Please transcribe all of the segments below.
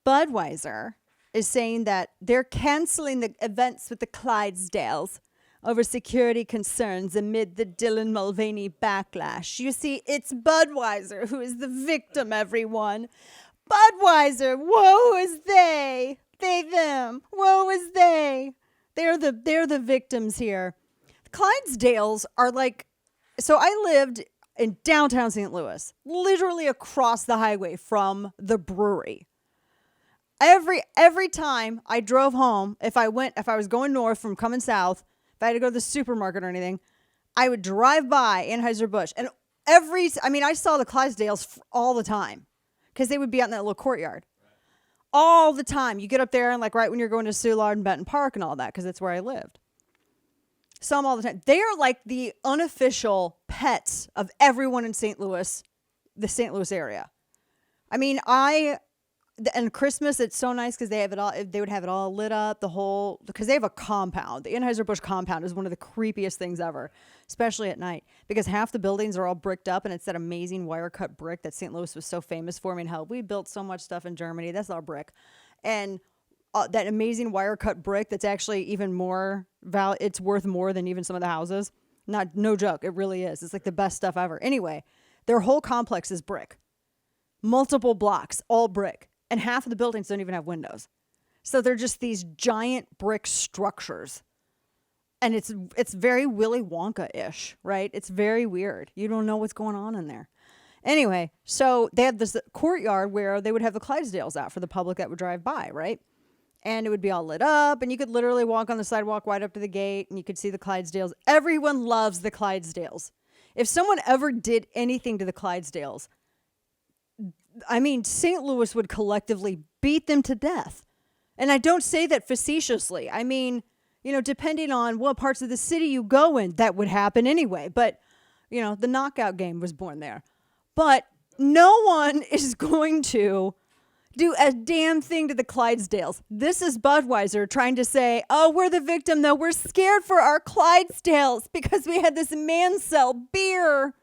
Budweiser is saying that they're canceling the events with the Clydesdales over security concerns amid the Dylan Mulvaney backlash. You see, it's Budweiser who is the victim, everyone. Budweiser, woe is they. They, them. Woe is they. They're the victims here. Clydesdales are like, so I lived in downtown St. Louis, literally across the highway from the brewery. Every time I drove home, if I was going north from coming south, if I had to go to the supermarket or anything, I would drive by Anheuser-Busch. And I saw the Clydesdales all the time because they would be out in that little courtyard. All the time. You get up there and like right when you're going to Soulard and Benton Park and all that because that's where I lived. Saw them all the time. They are like the unofficial pets of everyone in St. Louis, the St. Louis area. I mean, and Christmas, it's so nice because they have it all. They would have it all lit up, because they have a compound. The Anheuser-Busch compound is one of the creepiest things ever, especially at night, because half the buildings are all bricked up, and it's that amazing wire cut brick that St. Louis was so famous for. I mean, hell, we built so much stuff in Germany. That's our brick, and that amazing wire cut brick that's actually even more it's worth more than even some of the houses. No joke, it really is. It's like the best stuff ever. Anyway, their whole complex is brick, multiple blocks, all brick. And half of the buildings don't even have windows. So they're just these giant brick structures. And it's very Willy Wonka-ish, right? It's very weird. You don't know what's going on in there. Anyway, so they had this courtyard where they would have the Clydesdales out for the public that would drive by, right? And it would be all lit up, and you could literally walk on the sidewalk right up to the gate, and you could see the Clydesdales. Everyone loves the Clydesdales. If someone ever did anything to the Clydesdales, I mean, St. Louis would collectively beat them to death. And I don't say that facetiously. I mean, depending on what parts of the city you go in, that would happen anyway. But, the knockout game was born there. But no one is going to do a damn thing to the Clydesdales. This is Budweiser trying to say, oh, we're the victim, though. We're scared for our Clydesdales because we had this man sell beer.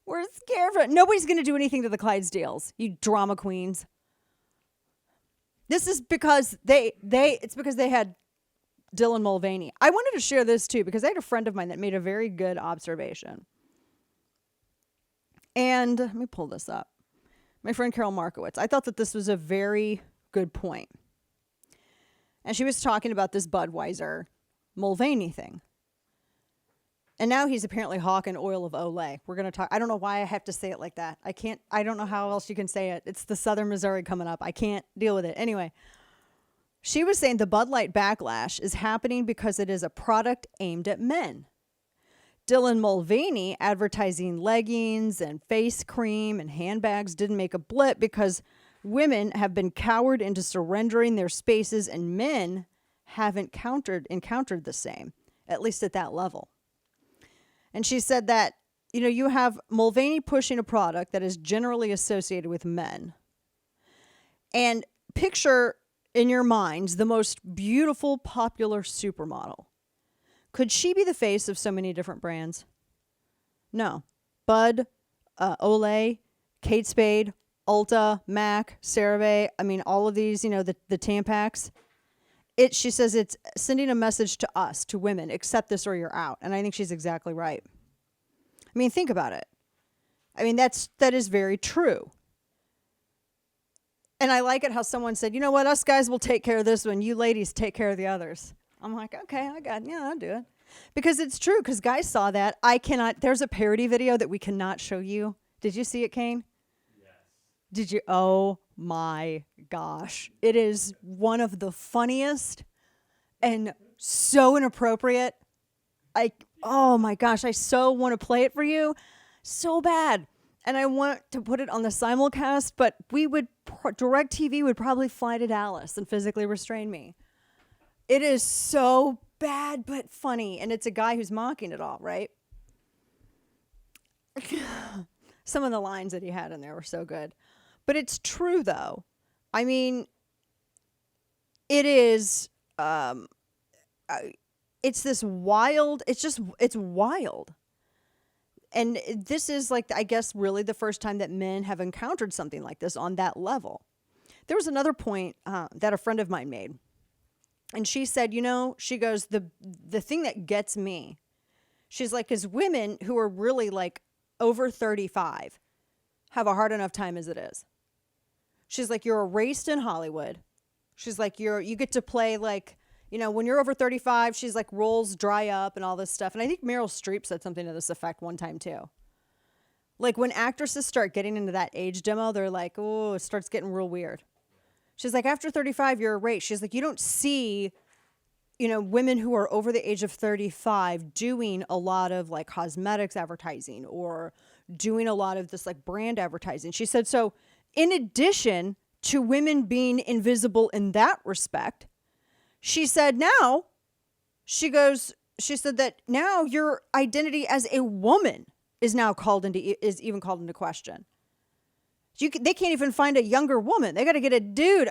We're scared for it. Nobody's going to do anything to the Clydesdales, you drama queens. This is because it's because they had Dylan Mulvaney. I wanted to share this too because I had a friend of mine that made a very good observation. And let me pull this up. My friend Carol Markowitz. I thought that this was a very good point. And she was talking about this Budweiser Mulvaney thing. And now he's apparently hawking oil of Olay. We're going to talk. I don't know why I have to say it like that. I don't know how else you can say it. It's the Southern Missouri coming up. I can't deal with it. Anyway, she was saying the Bud Light backlash is happening because it is a product aimed at men. Dylan Mulvaney advertising leggings and face cream and handbags didn't make a blip because women have been cowered into surrendering their spaces and men haven't encountered the same, at least at that level. And she said that, you have Mulvaney pushing a product that is generally associated with men. And picture in your minds the most beautiful, popular supermodel. Could she be the face of so many different brands? No. Bud, Olay, Kate Spade, Ulta, MAC, CeraVe. I mean, all of these, the Tampax. She says it's sending a message to us, to women, accept this or you're out. And I think she's exactly right. I mean, think about it. I mean, that is very true. And I like it how someone said, you know what, us guys will take care of this one. You ladies take care of the others. I'm like, okay, I'll do it. Because it's true, because guys saw that. There's a parody video that we cannot show you. Did you see it, Kane? Yes. Did you? Oh my gosh. It is one of the funniest and so inappropriate. Oh my gosh, I so want to play it for you. So bad. And I want to put it on the simulcast, but DirecTV would probably fly to Dallas and physically restrain me. It is so bad, but funny. And it's a guy who's mocking it all, right? Some of the lines that he had in there were so good. But it's true, though. I mean, it is, it's this wild, it's wild. And this is like, I guess, really the first time that men have encountered something like this on that level. There was another point that a friend of mine made. And she said, she goes, the thing that gets me, she's like, is women who are really like over 35 have a hard enough time as it is. She's like, you're erased in Hollywood. She's like, you get to play like, when you're over 35, she's like, roles dry up and all this stuff. And I think Meryl Streep said something to this effect one time too. Like when actresses start getting into that age demo, they're like, oh, it starts getting real weird. She's like, after 35, you're erased. She's like, you don't see, women who are over the age of 35 doing a lot of like cosmetics advertising or doing a lot of this like brand advertising. She said, so in addition to women being invisible in that respect, she said she said that now your identity as a woman is now even called into question. They can't even find a younger woman. They got to get a dude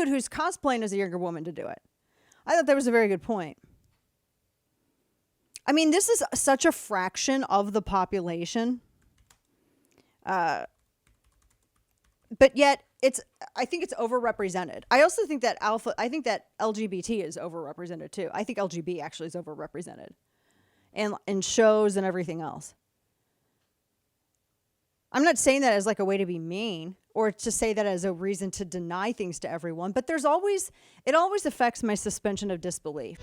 who's cosplaying as a younger woman to do it. I thought that was a very good point. I mean, this is such a fraction of the population. But yet I think it's overrepresented. I also think that LGBT is overrepresented too. I think LGB actually is overrepresented in shows and everything else. I'm not saying that as like a way to be mean or to say that as a reason to deny things to everyone, but it always affects my suspension of disbelief.